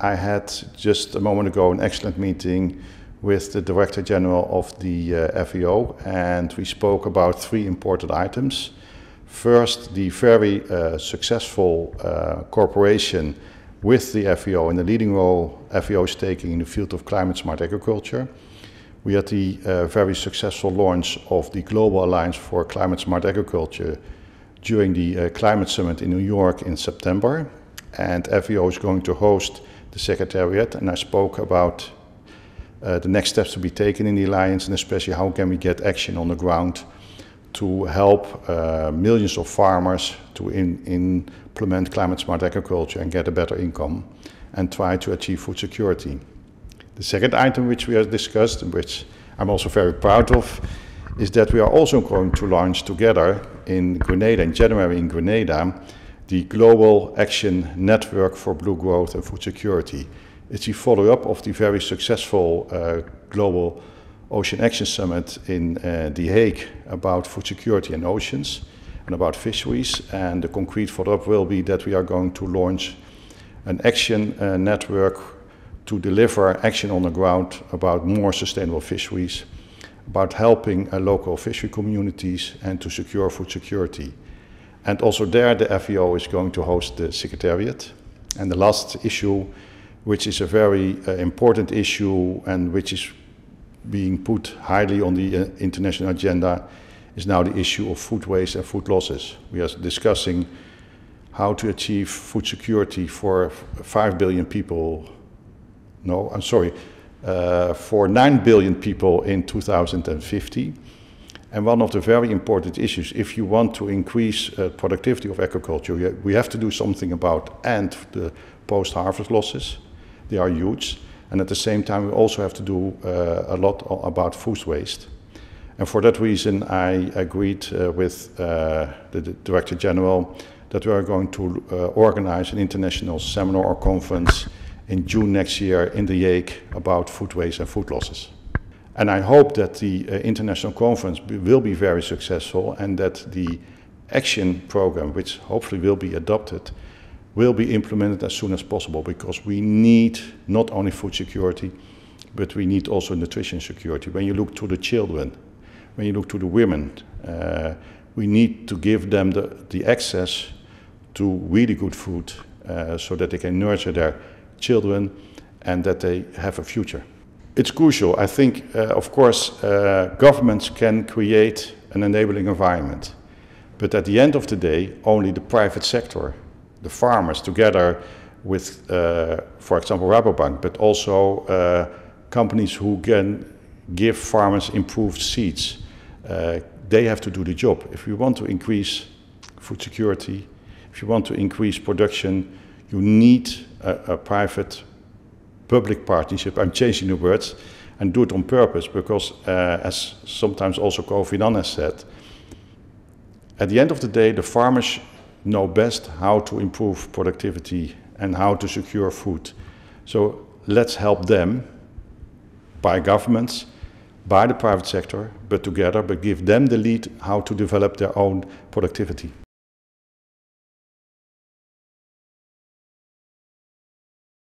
I had just a moment ago an excellent meeting with the Director General of the FAO, and we spoke about three important items. First, the very successful cooperation with the FAO and the leading role FAO is taking in the field of climate smart agriculture. We had the very successful launch of the Global Alliance for Climate Smart Agriculture during the Climate Summit in New York in September. And FAO is going to host the Secretariat, and I spoke about the next steps to be taken in the Alliance, and especially how can we get action on the ground to help millions of farmers to implement climate smart agriculture and get a better income and try to achieve food security. The second item which we have discussed, and which I'm also very proud of, is that we are also going to launch together in Grenada, in January in Grenada, the Global Action Network for Blue Growth and Food Security. It's the follow-up of the very successful Global Ocean Action Summit in The Hague about food security and oceans and about fisheries. And the concrete follow-up will be that we are going to launch an action network to deliver action on the ground about more sustainable fisheries, about helping local fishery communities and to secure food security. And also there the FAO is going to host the Secretariat. And the last issue, which is a very important issue and which is being put highly on the international agenda, is now the issue of food waste and food losses. We are discussing how to achieve food security for 5 billion people, for 9 billion people in 2050. And one of the very important issues, if you want to increase productivity of agriculture, we have to do something about the post-harvest losses. They are huge. And at the same time, we also have to do a lot about food waste. And for that reason, I agreed with the Director General that we are going to organize an international seminar or conference in June next year in The Hague about food waste and food losses. And I hope that the international conference will be very successful and that the action program, which hopefully will be adopted, will be implemented as soon as possible, because we need not only food security, but we need also nutrition security. When you look to the children, when you look to the women, we need to give them the access to really good food so that they can nurture their children and that they have a future. It's crucial. I think, of course, governments can create an enabling environment. But at the end of the day, only the private sector, the farmers, together with, for example, Rabobank, but also companies who can give farmers improved seeds, they have to do the job. If we want to increase food security, if you want to increase production, you need a public partnership. I'm changing the words, and do it on purpose, because as sometimes also Kofi Annan has said, at the end of the day the farmers know best how to improve productivity and how to secure food. So let's help them, by governments, by the private sector, but together, but give them the lead how to develop their own productivity.